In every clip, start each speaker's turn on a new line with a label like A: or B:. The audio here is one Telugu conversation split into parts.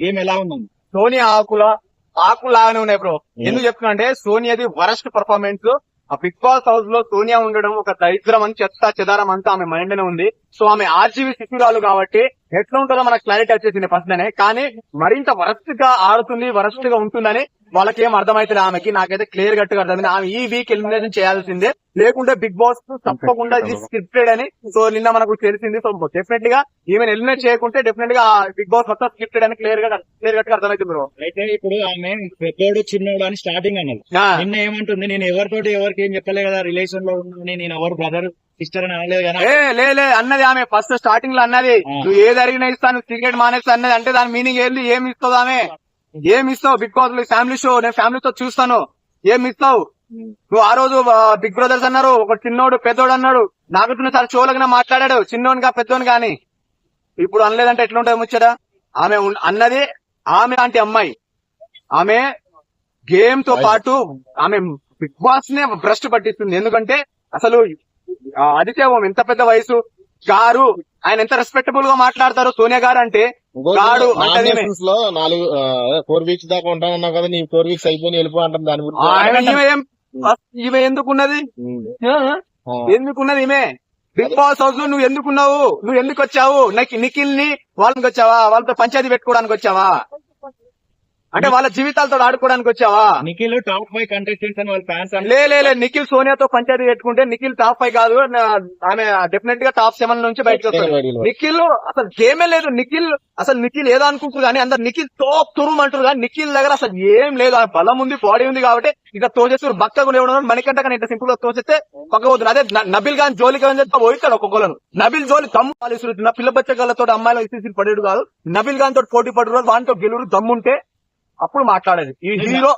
A: గేమ్ ఎలా ఉందండి?
B: సోనియా ఆకులాగానే ఉన్నాయి బ్రో. ఎందుకు చెప్తున్నా అంటే సోనియాది వరస్ట్ పర్ఫార్మెన్స్. ఆ బిగ్ బాస్ హౌస్ లో సోనియా ఉండడం ఒక దరిద్రం అని చెదారం అంతా ఆమె మైండ్ నే ఉంది. సో ఆమె ఆర్జీవీ శిశురాలు కాబట్టి ఎట్లా ఉంటుందో మనకు క్లారిటీ వచ్చేసింది ఫస్ట్ లోనే. కానీ మరింత వరస్ట్ గా ఆడుతుంది, వరస్ట్ గా ఉంటుందని వాళ్ళకేం అర్థమైతుంది. ఆమెకి నాకైతే క్లియర్ కట్ గా అర్థమైంది. ఆమె ఈ వీక్ ఎలిమినేషన్ చేయాల్సిందే, లేకుంటే బిగ్ బాస్ తప్పకుండా ఇది స్క్రిప్టెడ్ అని. సో నిన్న మనకు తెలిసింది. సో డెఫినెట్ గా ఈమెను ఎలిమినేట్ చేయకుంటే డెఫినెట్ గా బిగ్ బాస్ మొత్తం స్క్రిప్టెడ్ అని క్లియర్ కట్ గా అర్థమైంది బ్రో.
A: అయితే ఇప్పుడు ఆమె పెద్దోడు చిన్నోడు అని స్టార్టింగ్ అన్నది. నిన్న ఏమంటుంది, నేను ఎవరితోటి ఎవరికి ఏం చెప్పలే కదా, రిలేషన్ లో ఉన్నాను, నేను ఎవరు బ్రదర్ సిస్టర్ అని అనలేదు కదా.
B: లే అన్నది ఆమె ఫస్ట్ స్టార్టింగ్ లో అన్నది, నువ్వు ఏది అడిగినా ఇస్తాను, క్రికెట్ మానేస్తా అన్నది. అంటే దాని మీనింగ్ ఏంది? ఏమి ఇస్తావు ఆమె? ఏమి ఇస్తావు? బిగ్ బాస్ ఫ్యామిలీ షో, నేను ఫ్యామిలీతో చూస్తాను, ఏమి ఇస్తావు నువ్వు? ఆ రోజు బిగ్ బ్రదర్స్ అన్నారు, ఒక చిన్నోడు పెద్దోడు అన్నాడు. నాకు సార్ షోలగా మాట్లాడాడు చిన్నోనిగా పెద్దోనిగా అని. ఇప్పుడు అనలేదంటే ఎట్లుంటది ముచ్చట? ఆమె అన్నది ఆమె లాంటి అమ్మాయి. ఆమె గేమ్ తో పాటు ఆమె బిగ్ బాస్ నే భ్రష్టు పట్టిస్తుంది. ఎందుకంటే అసలు ఆదిత్యవం ఎంత పెద్ద వయసు గారు, ఆయన ఎంత రెస్పెక్టబుల్ గా మాట్లాడతారు సోనియా గారు అంటే. గాడు
C: లో 4 వీక్స్ దాకా ఉంటానన్నావు కదా, నీ 4 వీక్స్ అయిపోయి వెళ్ళిపో అంటాం. దాని గురించి
B: ఈమె ఎందుకున్నది? ఎందుకున్నది ఈమె బిగ్ బాస్ హౌస్ లో? నువ్వు ఎందుకున్నావు? నువ్వు ఎందుకు వచ్చావు? నిఖిల్ ని వాళ్ళకి వచ్చావా? వాళ్ళతో పంచాయతీ పెట్టుకోవడానికి వచ్చావా? అంటే వాళ్ళ జీవితాలతో ఆడుకోవడానికి వచ్చావా?
A: నిఖిల్ టాప్ 5 కంటెస్టెంట్స్ అని వాళ్ళ ఫ్యాన్స్
B: లే నిఖిల్ సోనియాతో పంచాయతీ పెట్టుకుంటే నిఖిల్ టాప్ 5 కాదు, ఆమె డెఫినెట్ గా టాప్ 7 నుంచి బయటకు వస్తాడు. నిఖిల్ అసలు గేమే లేదు. నిఖిల్ ఏదో అనుకుంటారు కానీ అందరు నిఖిల్ తోప్ తురుమంటారు కానీ నిఖిల్ దగ్గర అసలు ఏం లేదు. ఆ బలం ఉంది, బాడీ ఉంది కాబట్టి ఇక తోచేస్తారు. బక్కగా ఉండడం మణికంట కానీ ఇంత సింపుల్ గా తోచేస్తే పక్క పోతుంది. అదే నబిల్ గాన్ జోలికి పోయిస్తాడు ఒక్కొక్కలను. నబిల్ జోలి దమ్ము పాలిస్తున్న పిల్ల బచ్చగాళ్ళతో అమ్మాయిలు ఇసి పడేడు కాదు. నబిల్ గాన్ తోటి పోటీ పడు, వాటితో గెలురు దమ్ముంటే అప్పుడు మాట్లాడేది. ఈ హీరో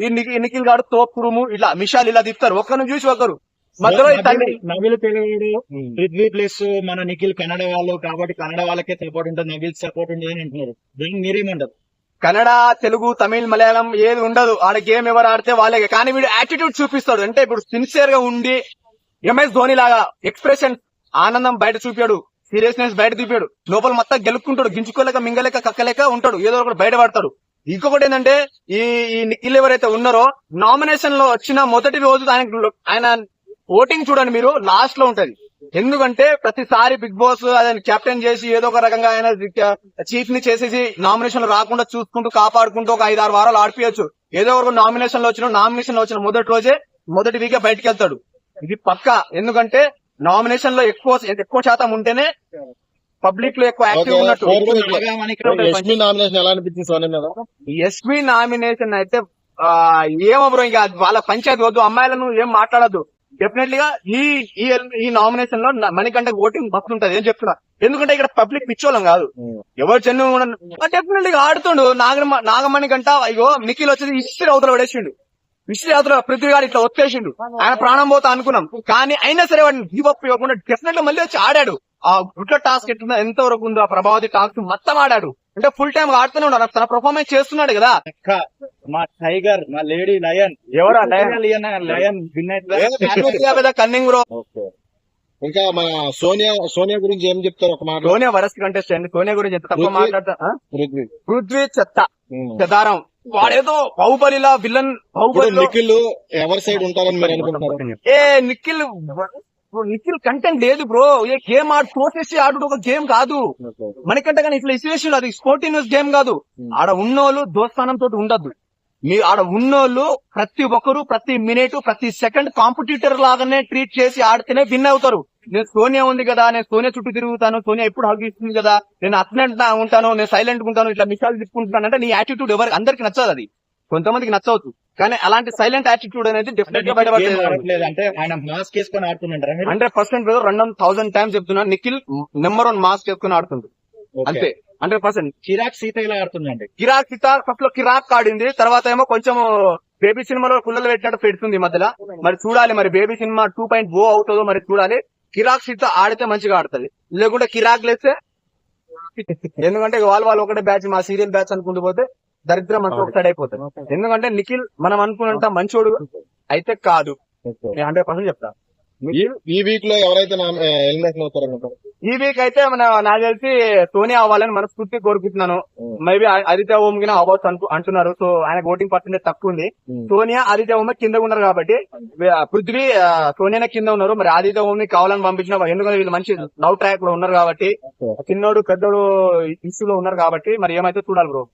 B: ఈ నిఖిల్ గాడు తోపురుము ఇట్లా మిషాలు ఇలా తిప్పుతారు, ఒక్కరిని చూసి ఒకరు మధ్యలో.
A: నబిల్ తెలుగు, పృథ్వీ ప్లస్ మన నిఖిల్ కన్నడ వాళ్ళు కాబట్టి కన్నడ వాళ్ళకే సపోర్ట్ ఉంటుంది, నబిల్ సపోర్ట్ ఉంటుంది అని అంటున్నారు. దీనికి మీరేమంటారు?
B: కన్నడ, తెలుగు, తమిళ్, మలయాళం ఏది ఉండదు. ఆడ గేమ్ ఎవరు ఆడితే వాళ్ళే. కానీ వీడు యాటిట్యూడ్ చూపిస్తాడు. అంటే ఇప్పుడు సిన్సియర్ గా ఉండి ఎంఎస్ ధోని లాగా ఎక్స్ప్రెషన్, ఆనందం బయట చూపాడు, సీరియస్నెస్ బయట చూపాడు, లోపల మొత్తం గెలుపుకుంటాడు, గించుకోలేక మింగలేక కక్కలేక ఉంటాడు, ఏదో ఒకటి బయట పడతాడు. ఇంకొకటి ఏంటంటే ఈ నిఖిల్ ఎవరైతే ఉన్నారో నామినేషన్ లో వచ్చిన మొదటి రోజు ఆయన ఓటింగ్ చూడండి మీరు, లాస్ట్ లో ఉంటది. ఎందుకంటే ప్రతిసారి బిగ్ బాస్ ఆయన కెప్టెన్ చేసి ఏదో ఒక రకంగా ఆయన చీఫ్ ని చేసేసి నామినేషన్ లో రాకుండా చూసుకుంటూ కాపాడుకుంటూ ఒక 5-6 వారాలు ఆడిపియచ్చు. ఏదో ఒక నామినేషన్ లో వచ్చిన మొదటి రోజే మొదటి వీకే బయటకు వెళ్తాడు. ఇది పక్కా. ఎందుకంటే నామినేషన్ లో ఎక్కువ శాతం ఉంటేనే పబ్లిక్ లో ఎక్కువ యాక్టివ్ ఉన్నట్టు. ఎస్మీ నామినేషన్ అయితే ఏమో బ్రో, ఇంకా వాళ్ళ పంచాయతీ వద్దు, అమ్మాయిలను ఏం మాట్లాడద్దు. డెఫినెట్లీ గా ఈ నామినేషన్ లో మణికంట ఓటింగ్ మస్తు ఉంటది ఏం చెప్తున్నా. ఎందుకంటే ఇక్కడ పబ్లిక్ పిచ్చోళం కాదు, ఎవరు చెన్ను డెఫినెట్లీ గా ఆడుతుండు. నాగమణి కంట అయ్యో నిఖిల్ వచ్చేసి ఇస్త్రీ అవతల పడేసిండు, విశ్వ అవతల పృథ్వీ గారు ఇట్లా వచ్చేసిండు, ఆయన ప్రాణం పోతా అనుకున్నాం. కానీ అయినా సరే వాడిని గివ్ అప్ ఇవ్వకుండా డెఫినెట్ గా మళ్ళీ వచ్చి ఆడాడు. ఆ గుట్ల టాస్క్ ఎట్లా ఎంత వరకు ఉందో ఆ ప్రభావతి టాస్క్ మొత్తం ఆడాడు. అంటే ఫుల్ టైం ఆడుతూనే ఉన్నాడు, తన పర్ఫార్మెన్స్ చేస్తున్నాడు కదా.
A: మా టైగర్, మా లేడీ లయన్,
B: ఎవరా
A: లయన్
B: కన్నింగ్ బ్రో.
C: ఇంకా మన సోనియా గురించి ఏం చెప్తారు ఒక మాట?
B: Sonia worst contestant. సోనియా గురించి ఎంత తక్కువ మాట్లాడతా. పృథ్వీ చెదారం, వాడేదో బాహుబలిలా విలన్. బాహుబలి
C: నిఖిల్ ఎవరి సైడ్ ఉంటారని మీరు అనుకుంటున్నారు?
B: నిఖిల్ కంటెంట్ లేదు బ్రో. ఏ గేమ్ తోసేసి ఆడు ఒక గేమ్ కాదు. మనకంటే కానీ ఇట్లా ఇన్స్పిరేషన్, అది స్పోర్టివ్ గేమ్ కాదు. ఆడ ఉన్నోళ్ళు దోస్తానం తోటి ఉండద్దు. మీ ఆడ ఉన్నోళ్ళు ప్రతి ఒక్కరు ప్రతి మినిట్ ప్రతి సెకండ్ కాంపిటీటర్ లాగానే ట్రీట్ చేసి ఆడితేనే విన్ అవుతారు. నేను సోనియా ఉంది కదా, నేను సోనియా చుట్టూ తిరుగుతాను, సోనియా ఎప్పుడు హగ్ ఇస్తుంది కదా, నేను అట్లా ఉంటాను, నేను సైలెంట్ ఉంటాను, ఇట్లా మిసాలు తిప్పుకుంటున్నాను అంటే నీ యాటిట్యూడ్ అందరికి నచ్చదు. అది కొంతమందికి నచ్చవచ్చు, కానీ అలాంటి సైలెంట్ యాటిట్యూడ్ అనేది డెఫినెట్ గా బయటపడలేదు.
A: అంటే ఆయన మాస్క్ వేసుకొని ఆడుతున్నాడు
B: 100%. 2,000 టైమ్స్ చెప్తున్నా, నిఖిల్ నెంబర్ 1 మాస్క్ వేసుకుని ఆడుతుంది అంతే 100%.
A: కిరాక్ సీత ఇలా ఆడుతుందండి.
B: కిరాక్ సీత ఫస్ట్ లో కిరాక్ ఆడింది, తర్వాత ఏమో కొంచెం బేబీ సినిమాలో పుల్లలు పెట్టినట్టు పెడుతుంది మధ్యలో. మరి చూడాలి, మరి బేబీ సినిమా 2.0 అవుతుందో మరి చూడాలి. కిరాక్ సీత ఆడితే మంచిగా ఆడుతుంది, లేకుంటే కిరాక్ లేస్తే ఎందుకంటే వాళ్ళు ఒకటే బ్యాచ్, మా సీరియల్ బ్యాచ్ అనుకుంటూ పోతే దరిద్రం అంతా ఒకసారి అయిపోతుంది. ఎందుకంటే నిఖిల్ మనం అనుకున్నంత మంచోడు అయితే కాదు, 100% చెప్తా.
C: ఈ వీక్ లో ఎవరైతే ఎలిమినేషన్ అవుతారనుకుంటారు?
B: ఈ వీక్ అయితే నాకు తెలిసి సోనియా అవ్వాలని మనస్ఫూర్తి కోరుకుంటున్నాను. మేబీ ఆదిత్య ఓం గిన అవ్వచ్చు అంటున్నారు. సో ఆయన ఓటింగ్ పర్సెంటేజ్ తక్కువ ఉంది. సోనియా ఆదిత్య ఓం కింద ఉన్నారు కాబట్టి పృథ్వీ సోనియానే కింద ఉన్నారు. మరి ఆదిత్య ఓం ని కావాలని పంపించిన, ఎందుకంటే వీళ్ళు మంచి లవ్ ట్రాక్ లో ఉన్నారు కాబట్టి, చిన్నోడు పెద్దోడు ఇష్యూలో ఉన్నారు కాబట్టి మరి ఏమైతే చూడాలి బ్రో.